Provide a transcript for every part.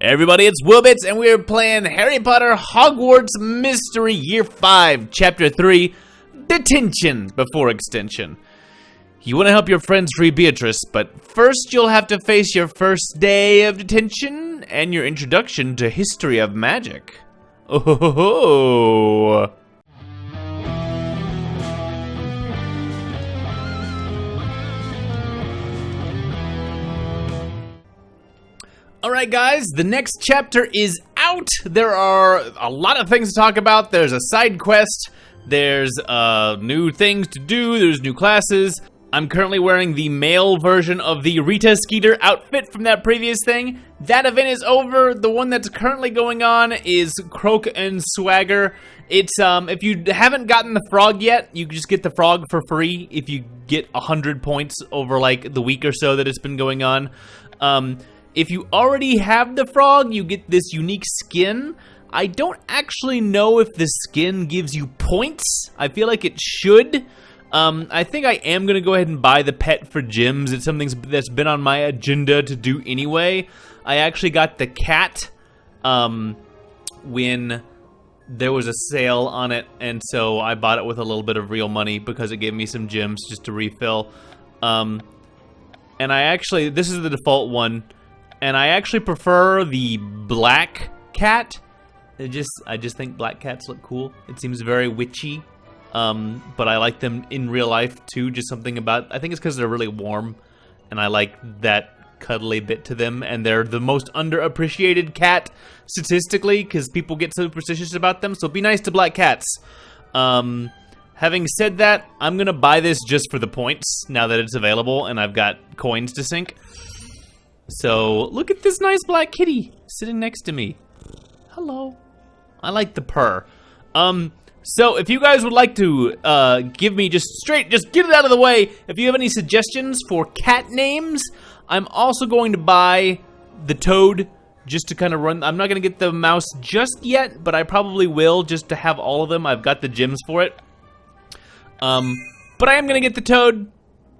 Everybody, it's WillBits, and we're playing Harry Potter Hogwarts Mystery Year 5, Chapter 3, Detention Before Extension. You want to help your friends free Beatrice, but first you'll have to face your first day of detention and your introduction to history of magic. Oh ho ho ho! Alright guys, the next chapter is out. There are a lot of things to talk about. There's a side quest, there's new things to do, there's new classes. I'm currently wearing the male version of the Rita Skeeter outfit from that previous thing. That event is over. The one that's currently going on is Croak and Swagger. It's, if you haven't gotten the frog yet, you can just get the frog for free if you get 100 points over like the week or so that it's been going on. If you already have the frog, you get this unique skin. I don't actually know if the skin gives you points. I feel like it should. I think I am going to go ahead and buy the pet for gyms. It's something that's been on my agenda to do anyway. I actually got the cat when there was a sale on it, and so I bought it with a little bit of real money because it gave me some gems just to refill. And I actually, this is the default one. And I actually prefer the black cat. I just think black cats look cool. It seems very witchy. But I like them in real life too. Just something about, I think it's because they're really warm. And I like that cuddly bit to them. And they're the most underappreciated cat statistically because people get superstitious about them. So be nice to black cats. Having said that, I'm going to buy this just for the points now that it's available and I've got coins to sink. So, look at this nice black kitty sitting next to me. Hello. I like the purr. So if you guys would like to give me just get it out of the way. If you have any suggestions for cat names, I'm also going to buy the toad just to kind of run. I'm not going to get the mouse just yet, but I probably will just to have all of them. I've got the gems for it. But I am going to get the toad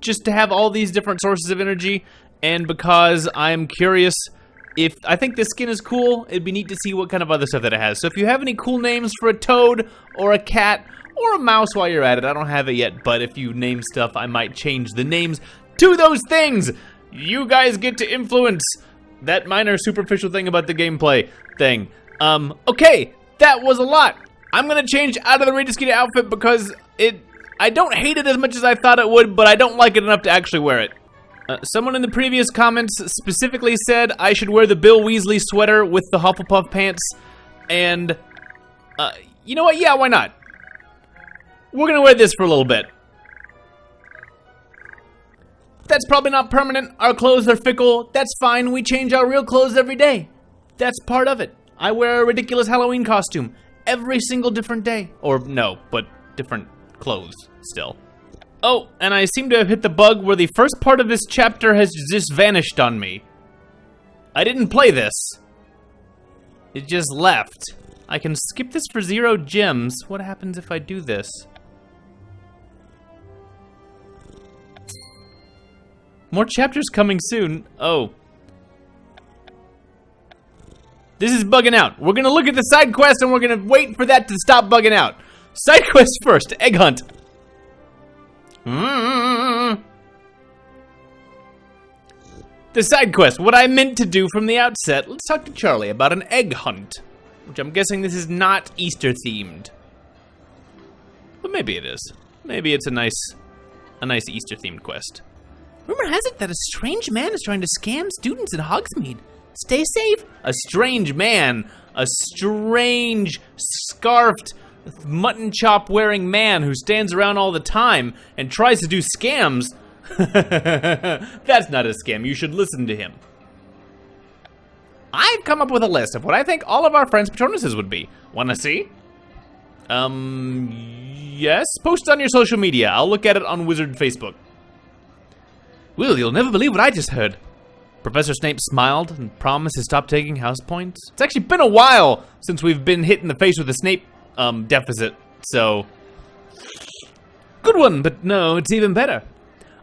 just to have all these different sources of energy. And because I'm curious, if I think this skin is cool, it'd be neat to see what kind of other stuff that it has. So if you have any cool names for a toad, or a cat, or a mouse while you're at it, I don't have it yet, but if you name stuff, I might change the names to those things! You guys get to influence that minor superficial thing about the gameplay thing. Okay, that was a lot. I'm gonna change out of the Rita Skeeter outfit because I don't hate it as much as I thought it would, but I don't like it enough to actually wear it. Someone in the previous comments specifically said I should wear the Bill Weasley sweater with the Hufflepuff pants, and, you know what? Yeah, why not? We're gonna wear this for a little bit. That's probably not permanent. Our clothes are fickle. That's fine. We change our real clothes every day. That's part of it. I wear a ridiculous Halloween costume every single different day. Or, no, but different clothes still. Oh, and I seem to have hit the bug where the first part of this chapter has just vanished on me. I didn't play this. It just left. I can skip this for 0 gems. What happens if I do this? More chapters coming soon. Oh. This is bugging out. We're gonna look at the side quest and we're gonna wait for that to stop bugging out. Side quest first, egg hunt. The side quest, what I meant to do from the outset. Let's talk to Charlie about an egg hunt, which I'm guessing this is not Easter themed. But maybe it is. Maybe it's a nice Easter themed quest. Rumor has it that a strange man is trying to scam students in Hogsmeade. Stay safe. A strange man, a strange scarfed mutton chop wearing man who stands around all the time and tries to do scams. That's not a scam. You should listen to him. I've come up with a list of what I think all of our friends' Patronuses would be. Wanna see? Yes. Post it on your social media. I'll look at it on Wizard Facebook. Will, you'll never believe what I just heard. Professor Snape smiled and promised to stop taking house points. It's actually been a while since we've been hit in the face with a Snape deficit, so good one, but no, it's even better.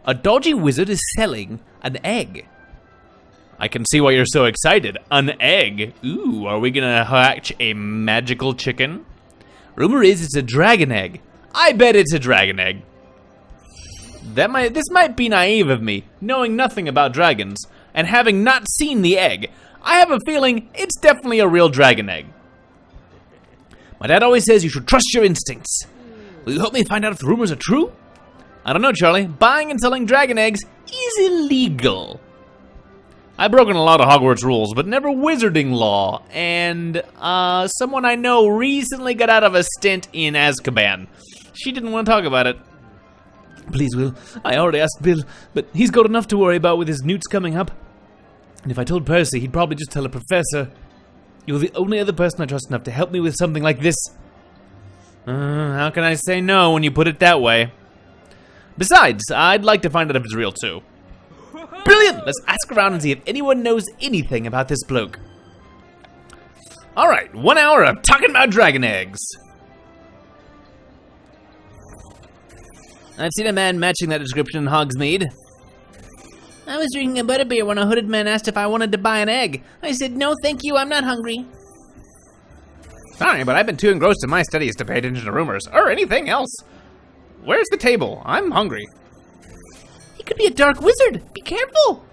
A dodgy wizard is selling an egg. I can see why you're so excited. An egg. Ooh, are we gonna hatch a magical chicken? Rumor is it's a dragon egg. I bet it's a dragon egg. This might be naive of me, knowing nothing about dragons, and having not seen the egg. I have a feeling it's definitely a real dragon egg. My dad always says you should trust your instincts. Will you help me find out if the rumors are true? I don't know, Charlie. Buying and selling dragon eggs is illegal. I've broken a lot of Hogwarts rules, but never wizarding law. And someone I know recently got out of a stint in Azkaban. She didn't want to talk about it. Please, Will. I already asked Bill, but he's got enough to worry about with his newts coming up. And if I told Percy, he'd probably just tell a professor. You're the only other person I trust enough to help me with something like this. How can I say no when you put it that way? Besides, I'd like to find out if it's real too. Brilliant! Let's ask around and see if anyone knows anything about this bloke. Alright, 1 hour of talking about dragon eggs. I've seen a man matching that description in Hogsmeade. I was drinking a butterbeer when a hooded man asked if I wanted to buy an egg. I said, no thank you, I'm not hungry. Sorry, but I've been too engrossed in my studies to pay attention to rumors, or anything else. Where's the table? I'm hungry. He could be a dark wizard. Be careful.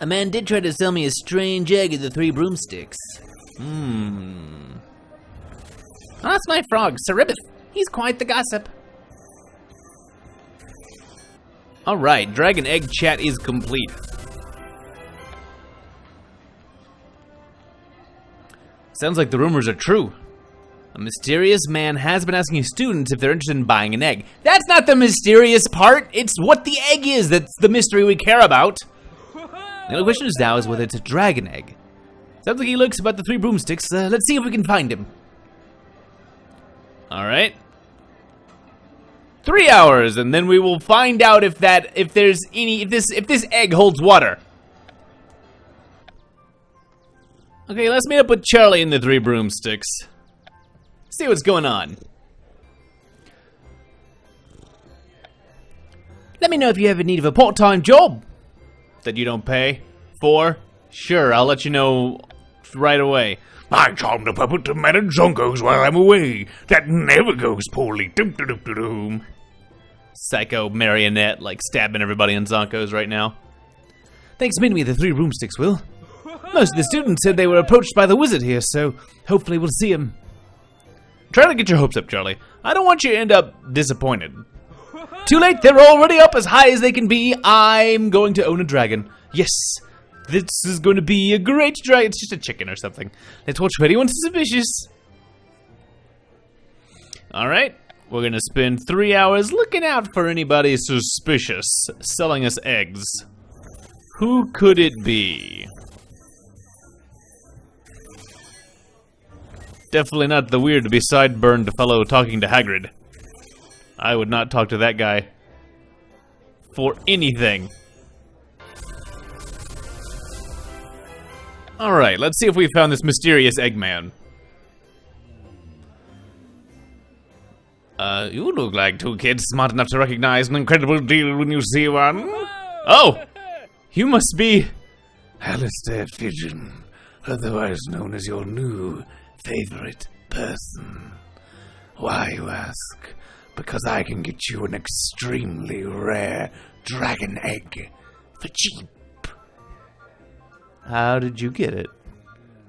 A man did try to sell me a strange egg of the 3 broomsticks. That's my frog, Cerebith. He's quite the gossip. Alright, Dragon Egg chat is complete. Sounds like the rumors are true. A mysterious man has been asking students if they're interested in buying an egg. That's not the mysterious part! It's what the egg is that's the mystery we care about! The only question is now is whether it's a dragon egg. Sounds like he looks about the 3 broomsticks. Let's see if we can find him. Alright. 3 hours, and then we will find out if this egg holds water. Okay, let's meet up with Charlie and the 3 broomsticks. See what's going on. Let me know if you have a need of a part-time job that you don't pay for. Sure, I'll let you know right away. I charm the puppet to manage zonkos while I'm away. That never goes poorly. Doom. Psycho marionette, like stabbing everybody in zonkos right now. Thanks for meeting me at the 3 broomsticks, Will. Most of the students said they were approached by the wizard here, so hopefully we'll see him. Try to get your hopes up, Charlie. I don't want you to end up disappointed. Too late, they're already up as high as they can be. I'm going to own a dragon. Yes, this is going to be a great dragon. It's just a chicken or something. Let's watch for anyone suspicious. Alright, we're going to spend 3 hours looking out for anybody suspicious selling us eggs. Who could it be? Definitely not the weird to be sideburnned fellow talking to Hagrid. I would not talk to that guy for anything. Alright, let's see if we found this mysterious Eggman. You look like 2 kids smart enough to recognize an incredible deal when you see one. Oh! You must be Alistair Fidgen, otherwise known as your new favorite person. Why, you ask? Because I can get you an extremely rare dragon egg for cheap. How did you get it?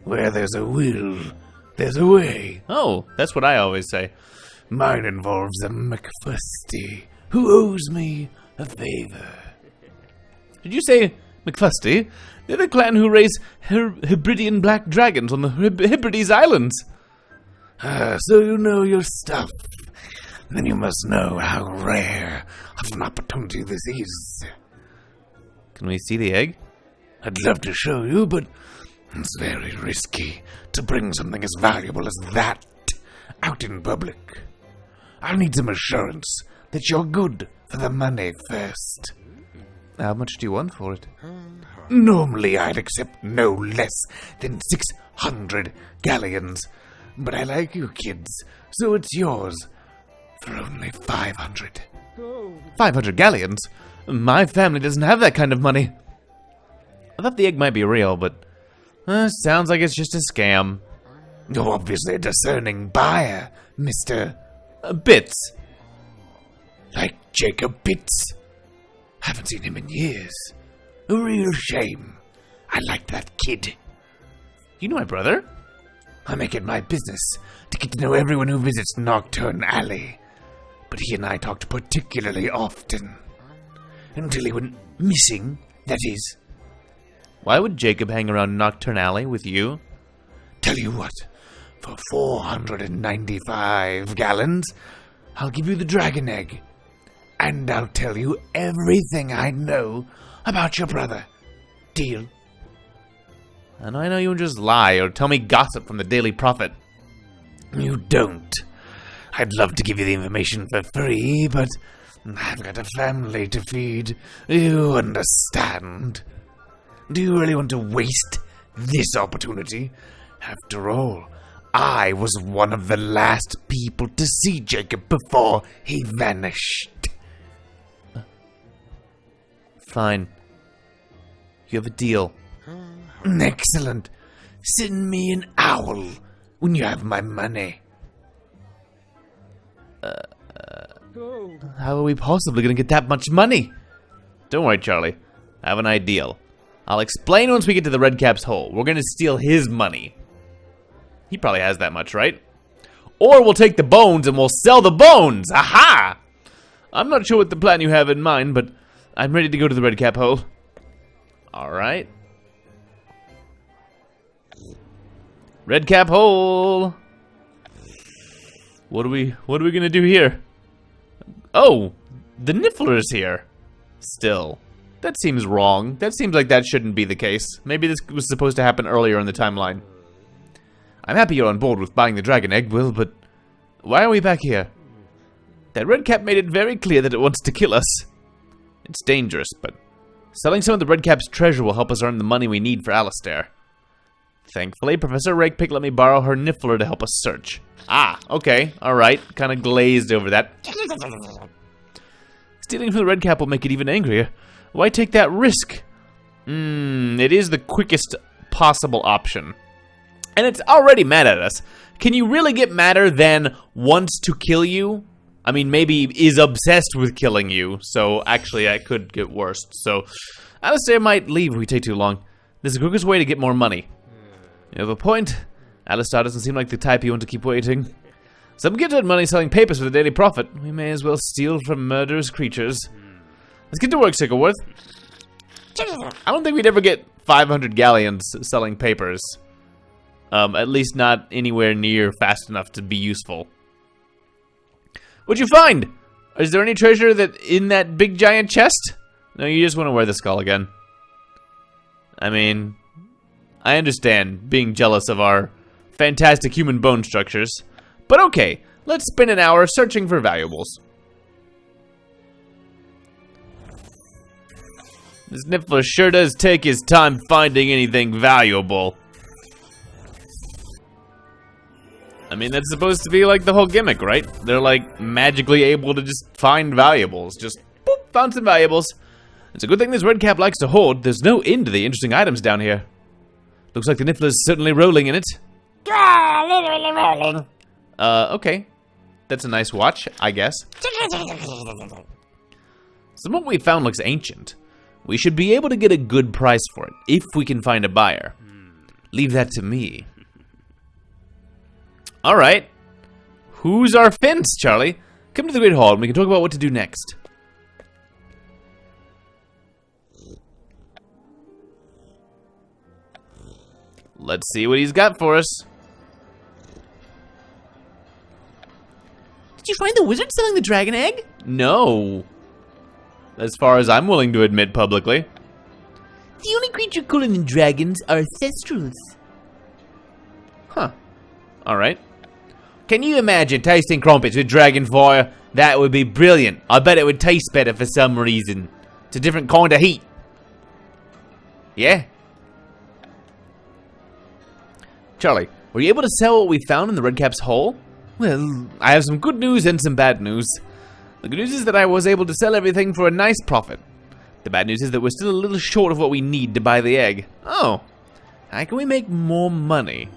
Where there's a will, there's a way. Oh, that's what I always say. Mine involves a McFusty who owes me a favor. Did you say McFusty? They're the clan who raise Hebridean black dragons on the Hebrides Islands. So you know your stuff. Then you must know how rare of an opportunity this is. Can we see the egg? I'd love to show you, but it's very risky to bring something as valuable as that out in public. I'll need some assurance that you're good for the money first. How much do you want for it? Normally I'd accept no less than 600 galleons, but I like you kids, so it's yours for only 500. 500 galleons? My family doesn't have that kind of money. I thought the egg might be real, but sounds like it's just a scam. You're obviously a discerning buyer, Mr. Bits. Like Jacob Bits. Haven't seen him in years. A real shame. I like that kid. You know my brother? I make it my business to get to know everyone who visits Nocturne Alley. But he and I talked particularly often. Until he went missing, that is. Why would Jacob hang around Nocturne Alley with you? Tell you what, for 495 gallons, I'll give you the dragon egg. And I'll tell you everything I know about your brother. Deal? And I know you just lie or tell me gossip from the Daily Prophet. You don't. I'd love to give you the information for free, but I've got a family to feed. You understand? Do you really want to waste this opportunity? After all, I was one of the last people to see Jacob before he vanished. Fine. You have a deal. Excellent. Send me an owl when you have my money. How are we possibly going to get that much money? Don't worry, Charlie. I have an ideal. I'll explain once we get to the Red Cap's hole. We're going to steal his money. He probably has that much, right? Or we'll take the bones and we'll sell the bones! Aha! I'm not sure what the plan you have in mind, but I'm ready to go to the Red Cap hole. Alright. Red Cap hole! What are we gonna do here? Oh! The Niffler's here. Still. That seems wrong. That seems like that shouldn't be the case. Maybe this was supposed to happen earlier in the timeline. I'm happy you're on board with buying the dragon egg, Will, but why are we back here? That Red Cap made it very clear that it wants to kill us. It's dangerous, but selling some of the Red Cap's treasure will help us earn the money we need for Alistair. Thankfully, Professor Rakepick let me borrow her Niffler to help us search. Ah, okay, alright. Kind of glazed over that. Stealing from the Red Cap will make it even angrier. Why take that risk? It is the quickest possible option. And it's already mad at us. Can you really get madder than wants to kill you? I mean, maybe is obsessed with killing you. So, actually, that could get worse. So, Alistair might leave if we take too long. This is the quickest way to get more money. You have a point. Alistair doesn't seem like the type you want to keep waiting. Some get that money selling papers for the Daily Prophet. We may as well steal from murderous creatures. Let's get to work, Sickleworth. I don't think we'd ever get 500 galleons selling papers. At least not anywhere near fast enough to be useful. What'd you find? Is there any treasure in that big giant chest? No, you just want to wear the skull again. I mean, I understand being jealous of our fantastic human bone structures. But okay, let's spend an hour searching for valuables. This Niffler sure does take his time finding anything valuable. I mean, that's supposed to be like the whole gimmick, right? They're like magically able to just find valuables. Just boop, found some valuables. It's a good thing this Red Cap likes to hoard. There's no end to the interesting items down here. Looks like the Niffler's certainly rolling in it. Literally rolling. Okay. That's a nice watch, I guess. So what we found looks ancient. We should be able to get a good price for it, if we can find a buyer. Leave that to me. Alright. Who's our fence, Charlie? Come to the Great Hall and we can talk about what to do next. Let's see what he's got for us. Did you find the wizard selling the dragon egg? No. As far as I'm willing to admit publicly. The only creature cooler than dragons are Thestrals. Huh. Alright. Can you imagine tasting crumpets with dragon fire? That would be brilliant. I bet it would taste better for some reason. It's a different kind of heat. Yeah? Charlie, were you able to sell what we found in the Red Cap's hole? Well, I have some good news and some bad news. The good news is that I was able to sell everything for a nice profit. The bad news is that we're still a little short of what we need to buy the egg. Oh. How can we make more money?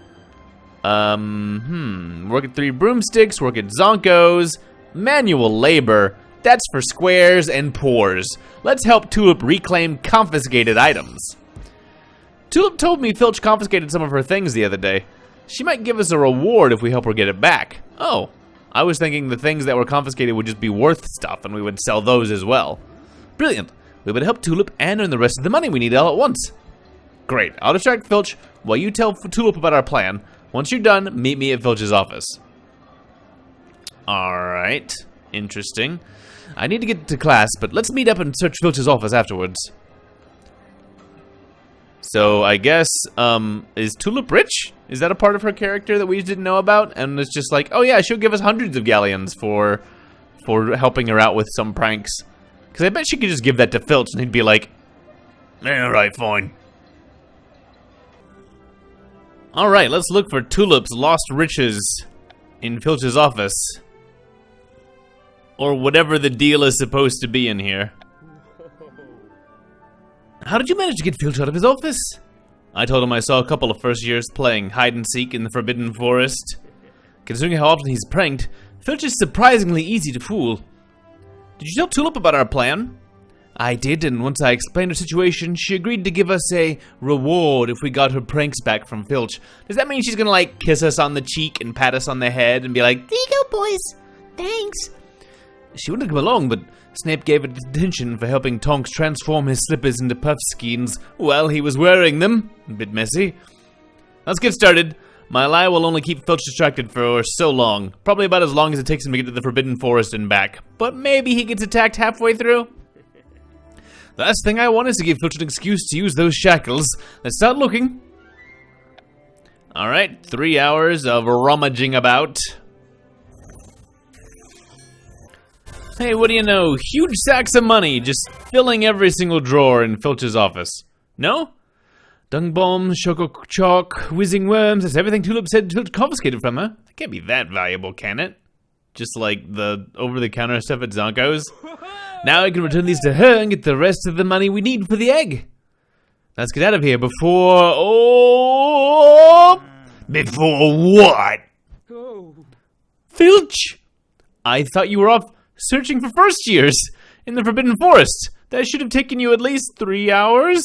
Work at 3 broomsticks, work at zonkos, manual labor. That's for squares and poors. Let's help Tulip reclaim confiscated items. Tulip told me Filch confiscated some of her things the other day. She might give us a reward if we help her get it back. Oh, I was thinking the things that were confiscated would just be worth stuff and we would sell those as well. Brilliant. We would help Tulip and earn the rest of the money we need all at once. Great. I'll distract Filch while you tell Tulip about our plan. Once you're done, meet me at Filch's office. Alright. Interesting. I need to get to class, but let's meet up and search Filch's office afterwards. So, I guess, is Tulip rich? Is that a part of her character that we didn't know about? And it's just like, oh yeah, she'll give us hundreds of galleons for helping her out with some pranks. Because I bet she could just give that to Filch and he'd be like, alright, fine. Alright, let's look for Tulip's lost riches in Filch's office. Or whatever the deal is supposed to be in here. How did you manage to get Filch out of his office? I told him I saw a couple of first years playing hide-and-seek in the Forbidden Forest. Considering how often he's pranked, Filch is surprisingly easy to fool. Did you tell Tulip about our plan? I did, and once I explained her situation, she agreed to give us a reward if we got her pranks back from Filch. Does that mean she's gonna, like, kiss us on the cheek and pat us on the head and be like, There you go, boys. Thanks. She wouldn't come along, but Snape gave her detention for helping Tonks transform his slippers into puffskeins while he was wearing them. A bit messy. Let's get started. My lie will only keep Filch distracted for so long. Probably about as long as it takes him to get to the Forbidden Forest and back. But maybe he gets attacked halfway through. The last thing I want is to give Filch an excuse to use those shackles. Let's start looking. Alright, 3 hours of rummaging about. Hey, what do you know? Huge sacks of money just filling every single drawer in Filch's office. No? Dung bombs, choco chalk, whizzing worms, that's everything Tulip said Filch confiscated from her. That can't be that valuable, can it? Just like the over-the-counter stuff at Zonko's. Now I can return these to her and get the rest of the money we need for the egg. Let's get out of here before... Oh! Before what? Filch! I thought you were off searching for first years in the Forbidden Forest. That should have taken you at least 3 hours.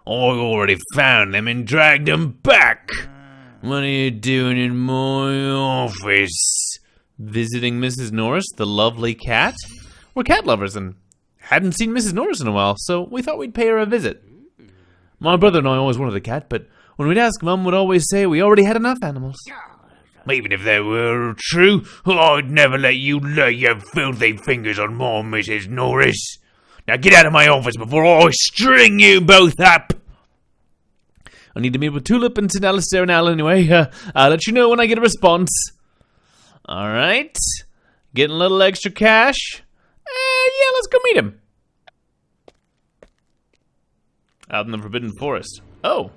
I already found them and dragged them back. What are you doing in my office? Visiting Mrs. Norris, the lovely cat? We're cat lovers and hadn't seen Mrs. Norris in a while, so we thought we'd pay her a visit. My brother and I always wanted a cat, but when we'd ask, Mum would always say we already had enough animals. Even if they were true, I'd never let you lay your filthy fingers on my Mrs. Norris. Now get out of my office before I string you both up. I need to meet with Tulip and St. Alistair and Al anyway. I'll let you know when I get a response. Alright. Getting a little extra cash. Yeah, let's go meet him. Out in the Forbidden Forest. Oh.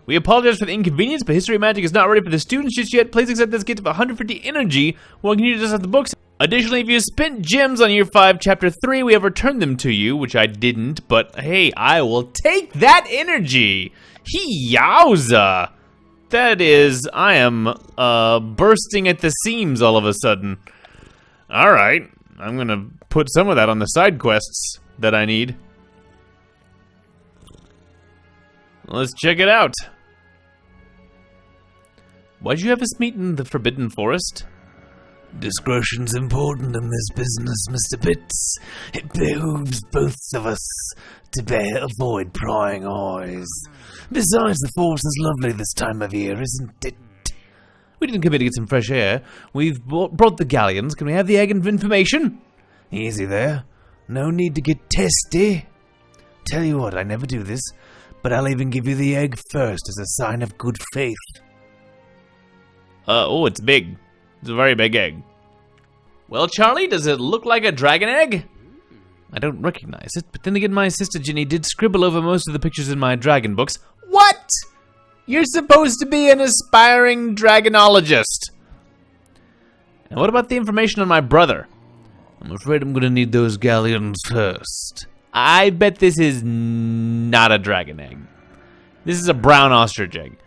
We apologize for the inconvenience, but History Magic is not ready for the students just yet. Please accept this gift of 150 energy while you continue to test the books. Additionally, if you spent gems on Year 5, Chapter 3, we have returned them to you, which I didn't, but hey, I will take that energy! Yowza! That is, I am, bursting at the seams all of a sudden. Alright, I'm gonna put some of that on the side quests that I need. Let's check it out. Why'd you have us meet in the Forbidden Forest? Discretion's important in this business, Mr. Bits. It behooves both of us to avoid prying eyes. Besides, the forest is lovely this time of year, isn't it? We didn't come here to get some fresh air. We've brought the galleons. Can we have the egg of information? Easy there. No need to get testy. Tell you what, I never do this, but I'll even give you the egg first as a sign of good faith. Oh, it's big. It's a very big egg. Well, Charlie, does it look like a dragon egg? I don't recognize it, but then again, my sister Ginny did scribble over most of the pictures in my dragon books. What? You're supposed to be an aspiring dragonologist. And what about the information on my brother? I'm afraid I'm gonna need those galleons first. I bet this is not a dragon egg. This is a brown ostrich egg.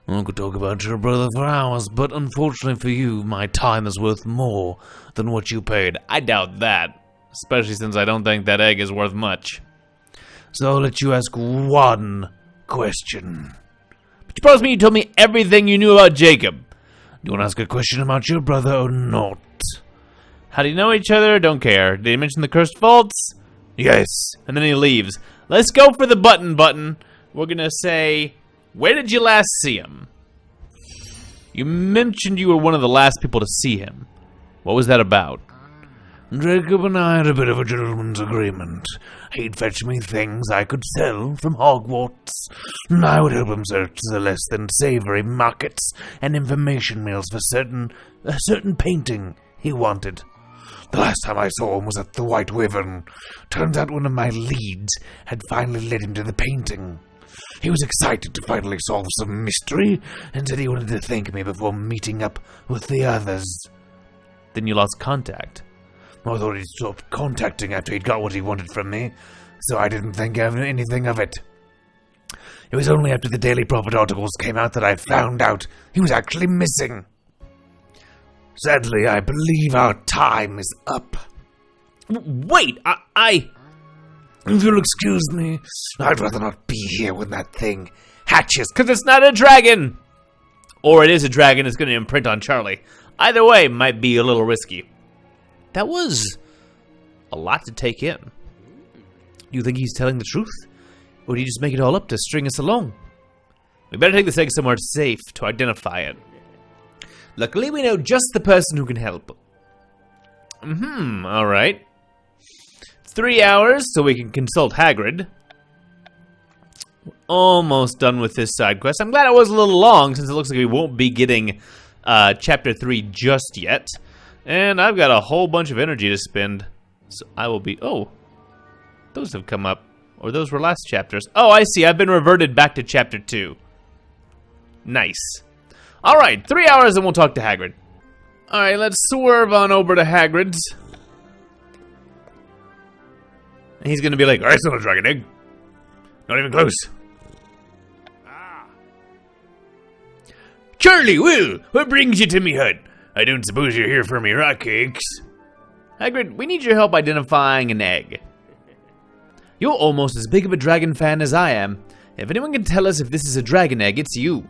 I could talk about your brother for hours, but unfortunately for you, my time is worth more than what you paid. I doubt that, especially since I don't think that egg is worth much. So I'll let you ask one question. But you promised me you told me everything you knew about Jacob. Do you want to ask a question about your brother or not? How do you know each other? Don't care. Did he mention the cursed vaults? Yes. And then he leaves. Let's go for the button. We're gonna say, where did you last see him? You mentioned you were one of the last people to see him. What was that about? Jacob and I had a bit of a gentleman's agreement. He'd fetch me things I could sell from Hogwarts, and I would help him search the less than savory markets and information mills for a certain painting he wanted. The last time I saw him was at the White Wyvern. Turns out one of my leads had finally led him to the painting. He was excited to finally solve some mystery, and said he wanted to thank me before meeting up with the others. Then you lost contact. I thought he'd stopped contacting after he'd got what he wanted from me, so I didn't think anything of it. It was only after the Daily Prophet articles came out that I found out he was actually missing. Sadly, I believe our time is up. Wait, I... If you'll excuse me, I'd rather not be here when that thing hatches. Because it's not a dragon! Or it is a dragon, it's going to imprint on Charlie. Either way, might be a little risky. That was a lot to take in. You think he's telling the truth? Or did he just make it all up to string us along? We better take this egg somewhere safe to identify it. Luckily, we know just the person who can help. Alright. 3 hours so we can consult Hagrid. Almost done with this side quest. I'm glad it was a little long since it looks like we won't be getting chapter 3 just yet. And I've got a whole bunch of energy to spend. So I will be... Oh. Those have come up. Or those were last chapters. Oh, I see. I've been reverted back to chapter 2. Nice. Alright, 3 hours and we'll talk to Hagrid. Alright, let's swerve on over to Hagrid's. And he's gonna be like, It's not a dragon egg. Not even close. Charlie, Will, what brings you to me hut? I don't suppose you're here for me rock cakes. Hagrid, we need your help identifying an egg. You're almost as big of a dragon fan as I am. If anyone can tell us if this is a dragon egg, it's you.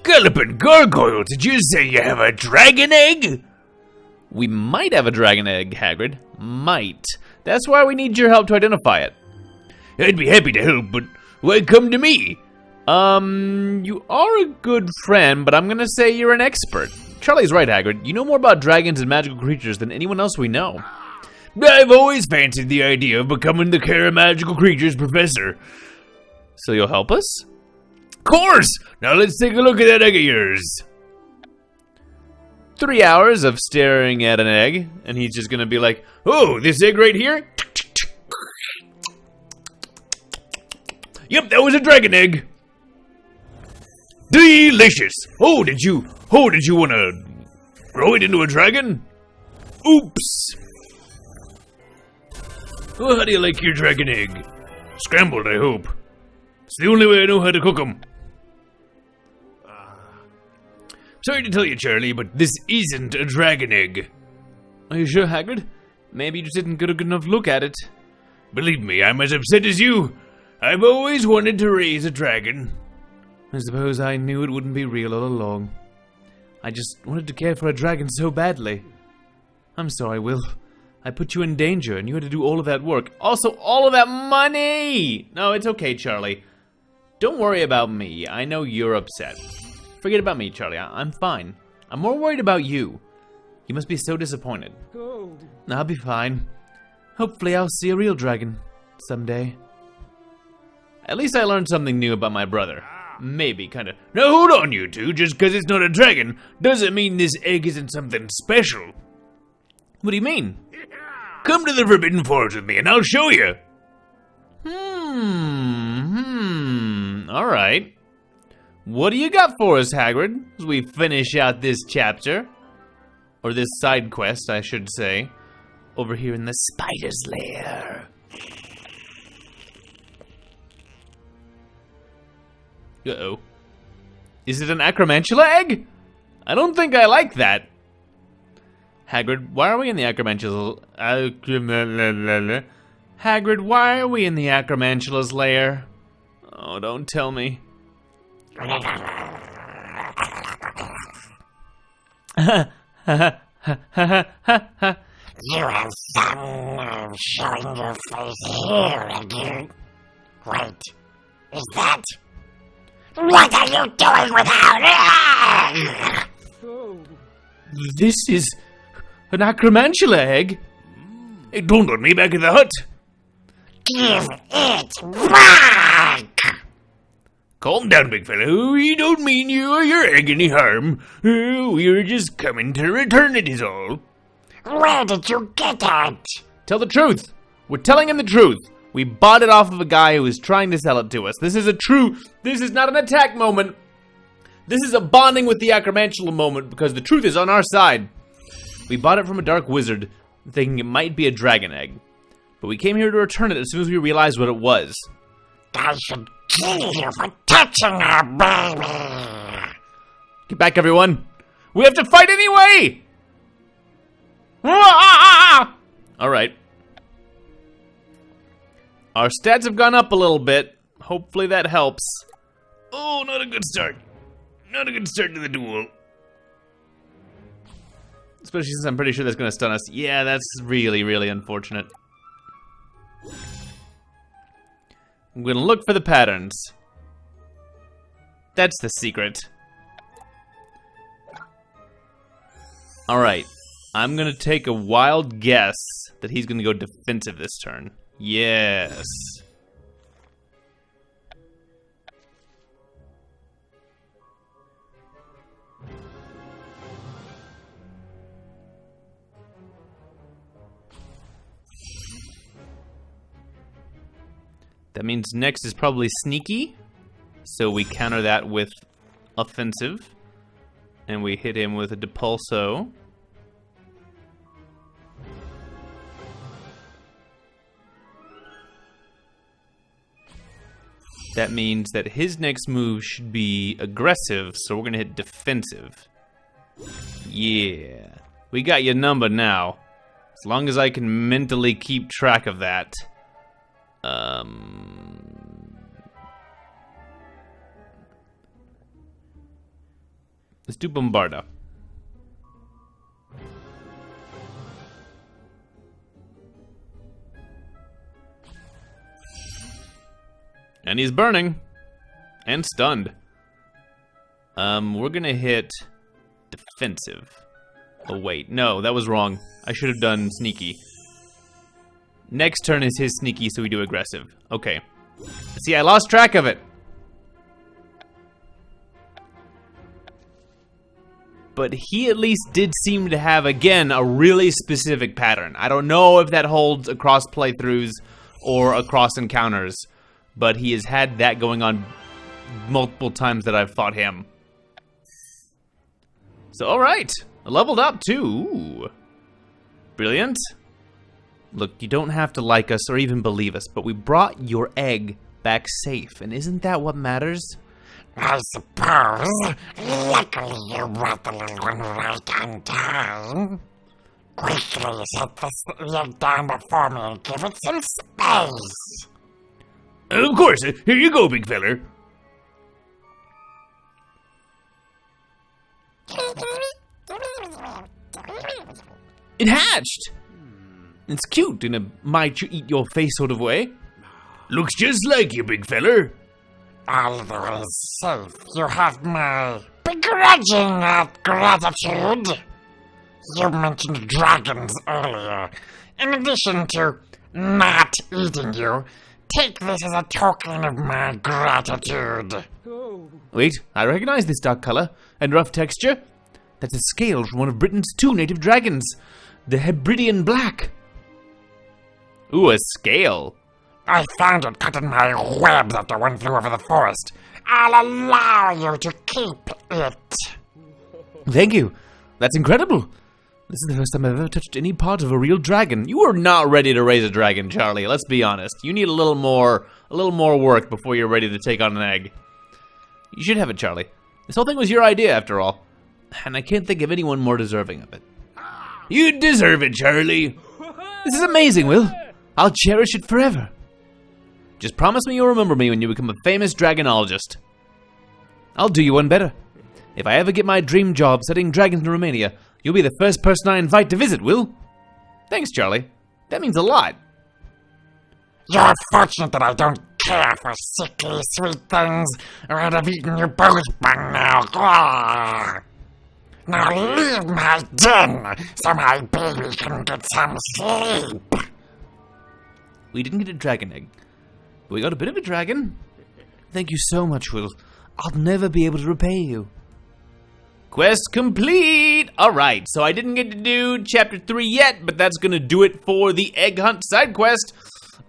Galloping gargoyle, did you say you have a dragon egg? We might have a dragon egg, Hagrid. Might. That's why we need your help to identify it. I'd be happy to help, but why come to me? You are a good friend, but I'm gonna say you're an expert. Charlie's right, Hagrid. You know more about dragons and magical creatures than anyone else we know. I've always fancied the idea of becoming the care of magical creatures professor. So you'll help us? Of course! Now let's take a look at that egg of yours. 3 hours of staring at an egg, and he's just gonna be like, oh, this egg right here? Yep, that was a dragon egg. Delicious. Oh, did you want to grow it into a dragon? Oops. Well, how do you like your dragon egg? Scrambled, I hope. It's the only way I know how to cook them. Sorry to tell you, Charlie, but this isn't a dragon egg. Are you sure, Hagrid? Maybe you just didn't get a good enough look at it. Believe me, I'm as upset as you. I've always wanted to raise a dragon. I suppose I knew it wouldn't be real all along. I just wanted to care for a dragon so badly. I'm sorry, Will. I put you in danger, and you had to do all of that work. Also, all of that money! No, it's okay, Charlie. Don't worry about me. I know you're upset. Forget about me, Charlie. I'm fine. I'm more worried about you. You must be so disappointed. I'll be fine. Hopefully I'll see a real dragon someday. At least I learned something new about my brother. Maybe, kinda. Now hold on, you two. Just because it's not a dragon doesn't mean this egg isn't something special. What do you mean? Come to the Forbidden Forest with me and I'll show you. Alright. What do you got for us, Hagrid, as we finish out this chapter? Or this side quest, I should say. over here in the spider's lair. Uh-oh. Is it an acromantula egg? I don't think I like that. Hagrid, why are we in the acromantula's... Hagrid, why are we in the acromantula's lair? Oh, don't tell me. You have some nerve showing your face here again. Wait, is that? What are you doing without it? This is an acromantula egg. Hey, don't let me back in the hut. Give it back! Calm down, big fella. We don't mean you or your egg any harm. We were just coming to return it is all. Where did you get it? Tell the truth. We're telling him the truth. We bought it off of a guy who was trying to sell it to us. This is not an attack moment. This is a bonding with the acromantula moment because the truth is on our side. We bought it from a dark wizard, thinking it might be a dragon egg. But we came here to return it as soon as we realized what it was. I should kill you for touching our baby. Get back, everyone. We have to fight anyway! Alright. Our stats have gone up a little bit. Hopefully that helps. Oh, not a good start. Not a good start to the duel. Especially since I'm pretty sure that's going to stun us. Yeah, that's really, really unfortunate. I'm going to look for the patterns. That's the secret. Alright. I'm going to take a wild guess that he's going to go defensive this turn. Yes. That means next is probably sneaky. So we counter that with offensive. And we hit him with a depulso. That means that his next move should be aggressive, so we're gonna hit defensive. Yeah. We got your number now. As long as I can mentally keep track of that. Let's do Bombarda. And he's burning. And stunned. We're gonna hit defensive. Oh wait, no, that was wrong. I should have done sneaky. Next turn is his sneaky, so we do aggressive. Okay. See, I lost track of it. But he at least did seem to have, again, a really specific pattern. I don't know if that holds across playthroughs or across encounters, but he has had that going on multiple times that I've fought him. So, alright. I leveled up, too. Ooh. Brilliant. Look, you don't have to like us or even believe us, but we brought your egg back safe, and isn't that what matters? I suppose. Luckily you brought the little one right on time. Quickly set this egg down before me and give it some space. Of course. Here you go, big feller. It hatched! It's cute in a might-you-eat-your-face sort of way. Looks just like you, big feller. All is safe. You have my begrudging gratitude. You mentioned dragons earlier. In addition to not eating you, take this as a token of my gratitude. Wait, I recognize this dark color and rough texture. That's a scale from one of Britain's 2 native dragons, the Hebridean Black. Ooh, a scale. I found it cut in my webs after one flew over the forest. I'll allow you to keep it. Thank you. That's incredible. This is the first time I've ever touched any part of a real dragon. You are not ready to raise a dragon, Charlie. Let's be honest. You need a little more work before you're ready to take on an egg. You should have it, Charlie. This whole thing was your idea, after all. And I can't think of anyone more deserving of it. You deserve it, Charlie. This is amazing, Will. I'll cherish it forever. Just promise me you'll remember me when you become a famous dragonologist. I'll do you one better. If I ever get my dream job studying dragons in Romania, you'll be the first person I invite to visit, Will. Thanks, Charlie. That means a lot. You're fortunate that I don't care for sickly sweet things, or I'd have eaten you both by now. Grrr. Now leave my den, so my baby can get some sleep. We didn't get a dragon egg, but we got a bit of a dragon. Thank you so much, Will. I'll never be able to repay you. Quest complete! Alright, so I didn't get to do Chapter 3 yet, but that's gonna do it for the Egg Hunt side quest.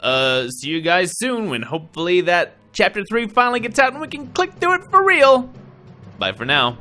See you guys soon when hopefully that Chapter 3 finally gets out and we can click through it for real. Bye for now.